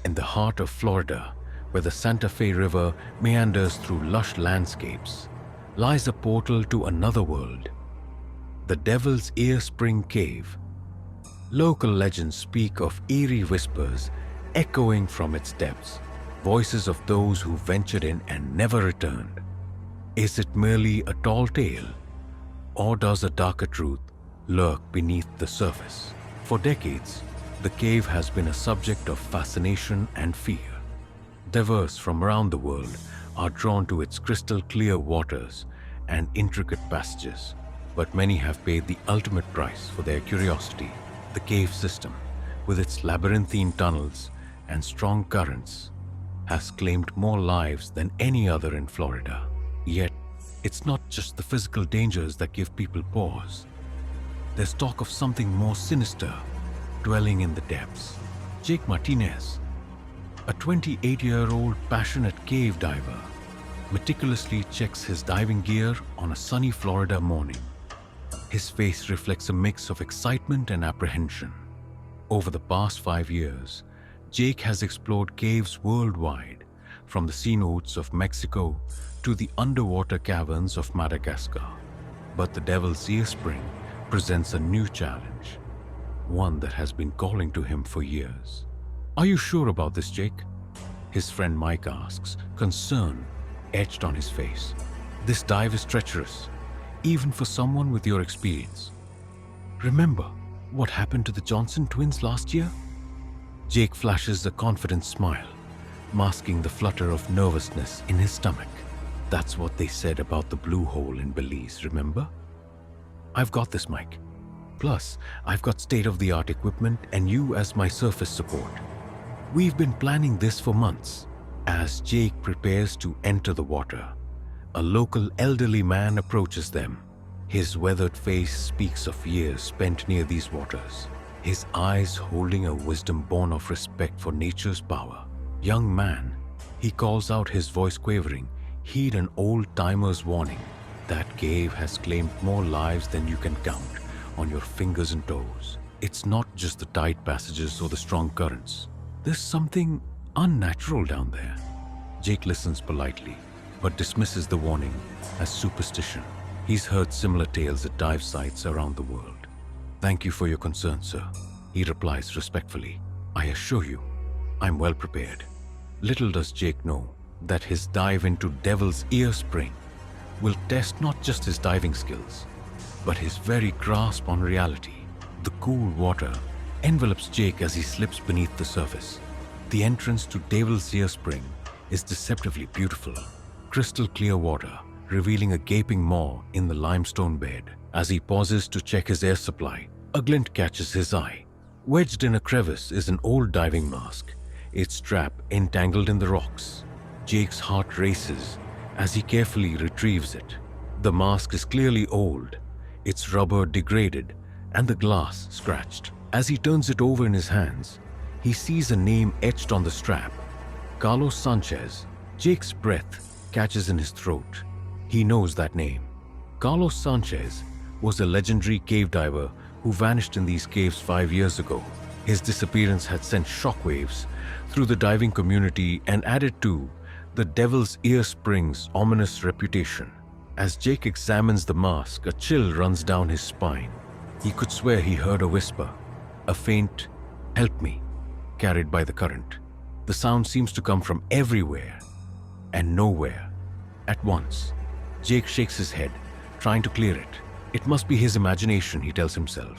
In the heart of Florida, where the Santa Fe River meanders through lush landscapes, lies a portal to another world, the Devil's Ear Spring Cave. Local legends speak of eerie whispers echoing from its depths, voices of those who ventured in and never returned. Is it merely a tall tale, or does a darker truth lurk beneath the surface? For decades, the cave has been a subject of fascination and fear. Divers from around the world are drawn to its crystal clear waters and intricate passages, but many have paid the ultimate price for their curiosity. The cave system, with its labyrinthine tunnels and strong currents, has claimed more lives than any other in Florida. Yet, it's not just the physical dangers that give people pause. There's talk of something more sinister dwelling in the depths. Jake Martinez, a 28-year-old passionate cave diver, meticulously checks his diving gear on a sunny Florida morning. His face reflects a mix of excitement and apprehension. Over the past 5 years, Jake has explored caves worldwide, from the cenotes of Mexico to the underwater caverns of Madagascar. But the Devil's Ear Spring presents a new challenge, one that has been calling to him for years. "Are you sure about this, Jake?" his friend Mike asks, concern etched on his face. "This dive is treacherous, even for someone with your experience. Remember what happened to the Johnson twins last year?" Jake flashes a confident smile, masking the flutter of nervousness in his stomach. "That's what they said about the blue hole in Belize, remember?" "I've got this, Mike. Plus, I've got state-of-the-art equipment and you as my surface support. We've been planning this for months." As Jake prepares to enter the water, a local elderly man approaches them. His weathered face speaks of years spent near these waters, his eyes holding a wisdom born of respect for nature's power. "Young man," he calls out, his voice quavering, "heed an old-timer's warning. That cave has claimed more lives than you can count on your fingers and toes. It's not just the tight passages or the strong currents. There's something unnatural down there." Jake listens politely, but dismisses the warning as superstition. He's heard similar tales at dive sites around the world. "Thank you for your concern, sir," he replies respectfully. "I assure you, I'm well prepared." Little does Jake know that his dive into Devil's Ear Spring will test not just his diving skills, but his very grasp on reality. The cool water envelops Jake as he slips beneath the surface. The entrance to Devil's Ear Spring is deceptively beautiful. Crystal clear water, revealing a gaping maw in the limestone bed. As he pauses to check his air supply, a glint catches his eye. Wedged in a crevice is an old diving mask, its strap entangled in the rocks. Jake's heart races as he carefully retrieves it. The mask is clearly old, its rubber degraded, and the glass scratched. As he turns it over in his hands, he sees a name etched on the strap: Carlos Sanchez. Jake's breath catches in his throat. He knows that name. Carlos Sanchez was a legendary cave diver who vanished in these caves 5 years ago. His disappearance had sent shockwaves through the diving community and added to the Devil's Ear Spring's ominous reputation. As Jake examines the mask, a chill runs down his spine. He could swear he heard a whisper, a faint "help me," carried by the current. The sound seems to come from everywhere and nowhere at once. Jake shakes his head, trying to clear it. It must be his imagination, he tells himself,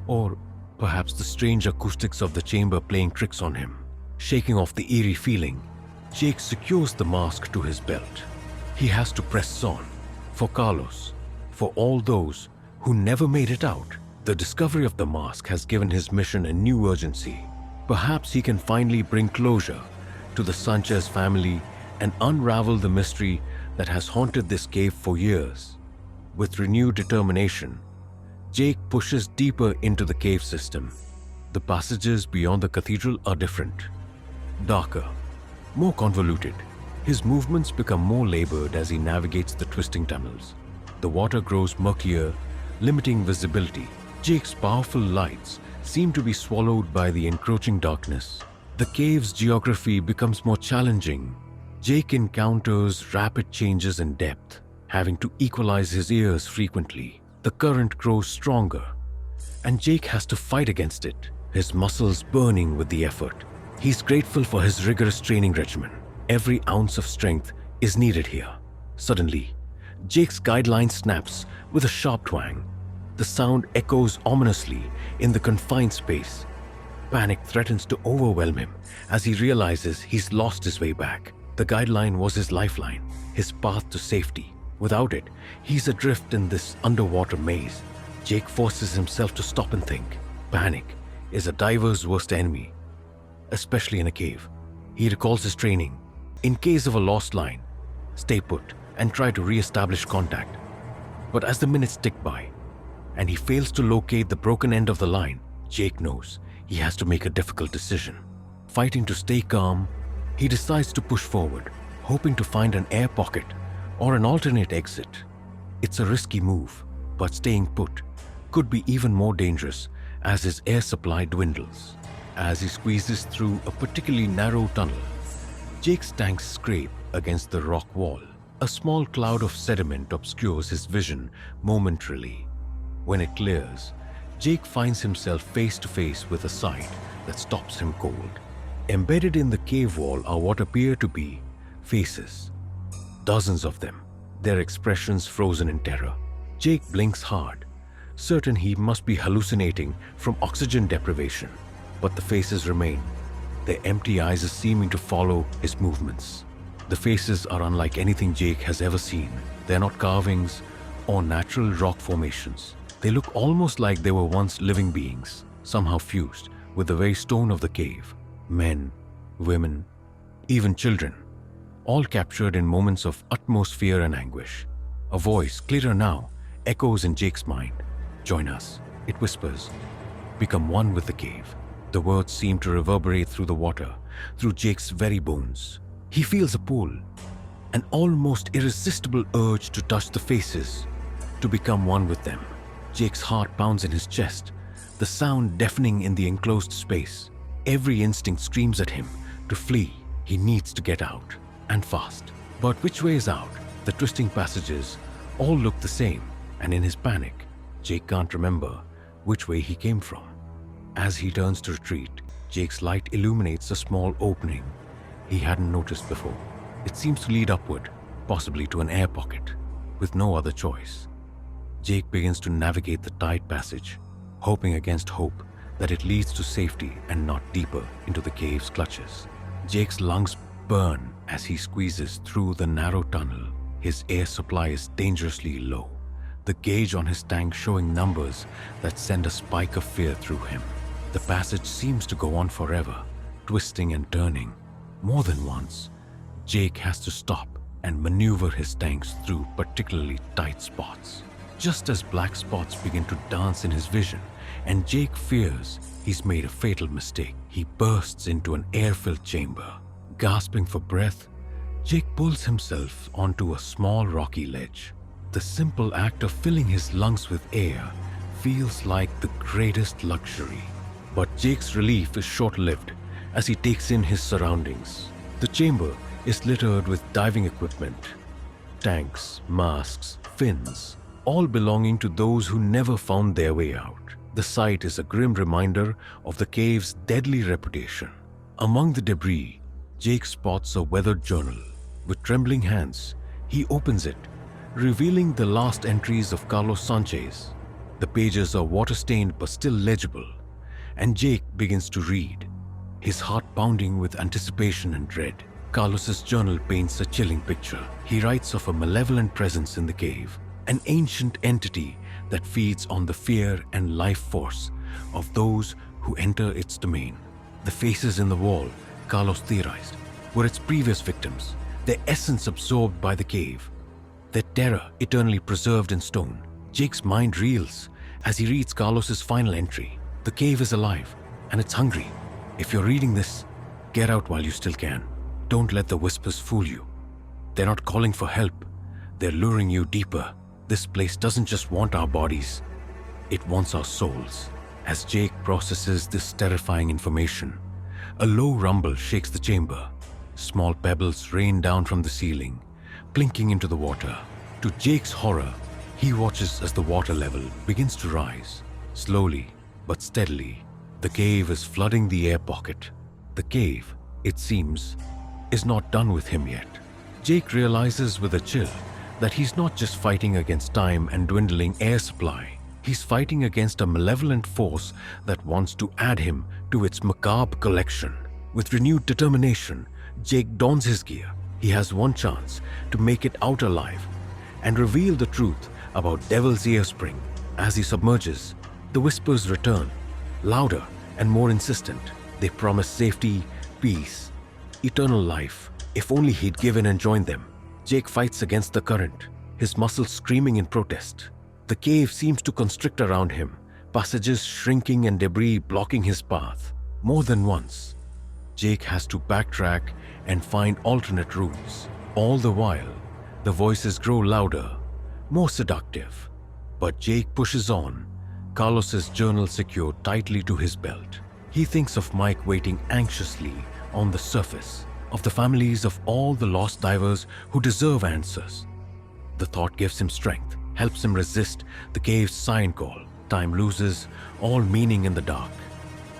or perhaps the strange acoustics of the chamber playing tricks on him. Shaking off the eerie feeling, Jake secures the mask to his belt. He has to press on. For Carlos, for all those who never made it out, the discovery of the mask has given his mission a new urgency. Perhaps he can finally bring closure to the Sanchez family and unravel the mystery that has haunted this cave for years. With renewed determination, Jake pushes deeper into the cave system. The passages beyond the cathedral are different, darker, more convoluted. His movements become more labored as he navigates the twisting tunnels. The water grows murkier, limiting visibility. Jake's powerful lights seem to be swallowed by the encroaching darkness. The cave's geography becomes more challenging. Jake encounters rapid changes in depth, having to equalize his ears frequently. The current grows stronger, and Jake has to fight against it, his muscles burning with the effort. He's grateful for his rigorous training regimen. Every ounce of strength is needed here. Suddenly, Jake's guideline snaps with a sharp twang. The sound echoes ominously in the confined space. Panic threatens to overwhelm him as he realizes he's lost his way back. The guideline was his lifeline, his path to safety. Without it, he's adrift in this underwater maze. Jake forces himself to stop and think. Panic is a diver's worst enemy, especially in a cave. He recalls his training. In case of a lost line, stay put and try to re-establish contact. But as the minutes tick by, and he fails to locate the broken end of the line, Jake knows he has to make a difficult decision. Fighting to stay calm, he decides to push forward, hoping to find an air pocket or an alternate exit. It's a risky move, but staying put could be even more dangerous as his air supply dwindles. As he squeezes through a particularly narrow tunnel, Jake's tanks scrape against the rock wall. A small cloud of sediment obscures his vision momentarily. When it clears, Jake finds himself face to face with a sight that stops him cold. Embedded in the cave wall are what appear to be faces. Dozens of them, their expressions frozen in terror. Jake blinks hard, certain he must be hallucinating from oxygen deprivation. But the faces remain, their empty eyes seeming to follow his movements. The faces are unlike anything Jake has ever seen. They're not carvings or natural rock formations. They look almost like they were once living beings, somehow fused with the very stone of the cave. Men, women, even children, all captured in moments of utmost fear and anguish. A voice, clearer now, echoes in Jake's mind. Join us, it whispers. Become one with the cave. The words seem to reverberate through the water, through Jake's very bones. He feels a pull, an almost irresistible urge to touch the faces, to become one with them. Jake's heart pounds in his chest, the sound deafening in the enclosed space. Every instinct screams at him to flee. He needs to get out, and fast. But which way is out? The twisting passages all look the same, and in his panic, Jake can't remember which way he came from. As he turns to retreat, Jake's light illuminates a small opening he hadn't noticed before. It seems to lead upward, possibly to an air pocket. With no other choice, Jake begins to navigate the tight passage, hoping against hope that it leads to safety and not deeper into the cave's clutches. Jake's lungs burn as he squeezes through the narrow tunnel. His air supply is dangerously low, the gauge on his tank showing numbers that send a spike of fear through him. The passage seems to go on forever, twisting and turning. More than once, Jake has to stop and maneuver his tanks through particularly tight spots. Just as black spots begin to dance in his vision, and Jake fears he's made a fatal mistake, he bursts into an air-filled chamber. Gasping for breath, Jake pulls himself onto a small rocky ledge. The simple act of filling his lungs with air feels like the greatest luxury. But Jake's relief is short-lived as he takes in his surroundings. The chamber is littered with diving equipment, tanks, masks, fins, all belonging to those who never found their way out. The sight is a grim reminder of the cave's deadly reputation. Among the debris, Jake spots a weathered journal. With trembling hands, he opens it, revealing the last entries of Carlos Sanchez. The pages are water-stained but still legible, and Jake begins to read, his heart pounding with anticipation and dread. Carlos's journal paints a chilling picture. He writes of a malevolent presence in the cave, an ancient entity that feeds on the fear and life force of those who enter its domain. The faces in the wall, Carlos theorized, were its previous victims, their essence absorbed by the cave, their terror eternally preserved in stone. Jake's mind reels as he reads Carlos's final entry. The cave is alive, and it's hungry. If you're reading this, get out while you still can. Don't let the whispers fool you. They're not calling for help. They're luring you deeper. This place doesn't just want our bodies. It wants our souls. As Jake processes this terrifying information, a low rumble shakes the chamber. Small pebbles rain down from the ceiling, plinking into the water. To Jake's horror, he watches as the water level begins to rise. Slowly but steadily, the cave is flooding the air pocket. The cave, it seems, is not done with him yet. Jake realizes with a chill that he's not just fighting against time and dwindling air supply. He's fighting against a malevolent force that wants to add him to its macabre collection. With renewed determination, Jake dons his gear. He has one chance to make it out alive and reveal the truth about Devil's Ear Spring. As he submerges, the whispers return, louder and more insistent. They promise safety, peace, eternal life. If only he'd given and joined them. Jake fights against the current, his muscles screaming in protest. The cave seems to constrict around him, passages shrinking and debris blocking his path. More than once, Jake has to backtrack and find alternate routes. All the while, the voices grow louder, more seductive. But Jake pushes on, Carlos's journal secured tightly to his belt. He thinks of Mike waiting anxiously on the surface, of the families of all the lost divers who deserve answers. The thought gives him strength, helps him resist the cave's siren call. Time loses all meaning in the dark.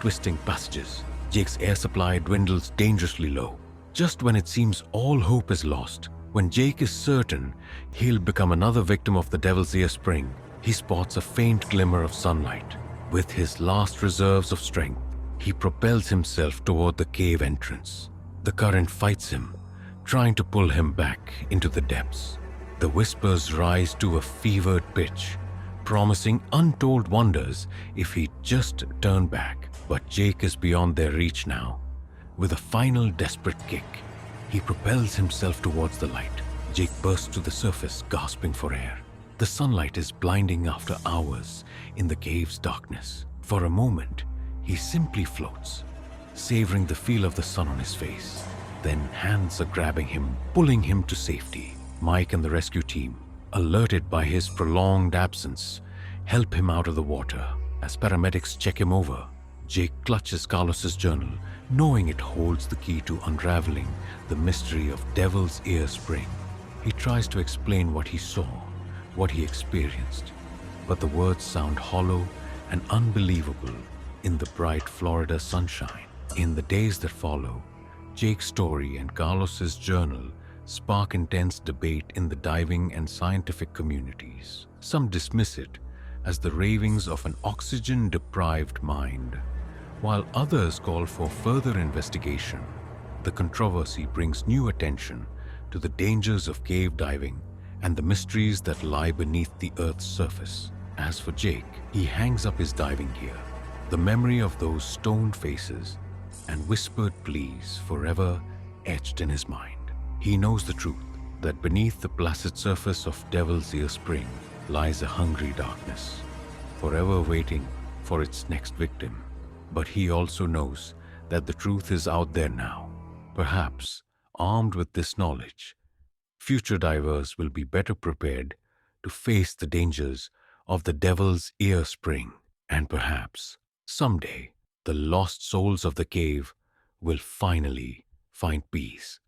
Twisting passages, Jake's air supply dwindles dangerously low. Just when it seems all hope is lost, when Jake is certain he'll become another victim of the Devil's Ear Spring, he spots a faint glimmer of sunlight. With his last reserves of strength, he propels himself toward the cave entrance. The current fights him, trying to pull him back into the depths. The whispers rise to a fevered pitch, promising untold wonders if he'd just turn back. But Jake is beyond their reach now. With a final desperate kick, he propels himself towards the light. Jake bursts to the surface, gasping for air. The sunlight is blinding after hours in the cave's darkness. For a moment, he simply floats, savoring the feel of the sun on his face. Then hands are grabbing him, pulling him to safety. Mike and the rescue team, alerted by his prolonged absence, help him out of the water. As paramedics check him over, Jake clutches Carlos's journal, knowing it holds the key to unraveling the mystery of Devil's Ear Spring. He tries to explain what he saw, what he experienced, but the words sound hollow and unbelievable in the bright Florida sunshine. In the days that follow, Jake's story and Carlos's journal spark intense debate in the diving and scientific communities. Some dismiss it as the ravings of an oxygen-deprived mind, while others call for further investigation. The controversy brings new attention to the dangers of cave diving and the mysteries that lie beneath the Earth's surface. As for Jake, he hangs up his diving gear, the memory of those stoned faces and whispered pleas forever etched in his mind. He knows the truth, that beneath the placid surface of Devil's Ear Spring lies a hungry darkness, forever waiting for its next victim. But he also knows that the truth is out there now. Perhaps, armed with this knowledge, future divers will be better prepared to face the dangers of the Devil's Ear Spring. And perhaps, someday, the lost souls of the cave will finally find peace.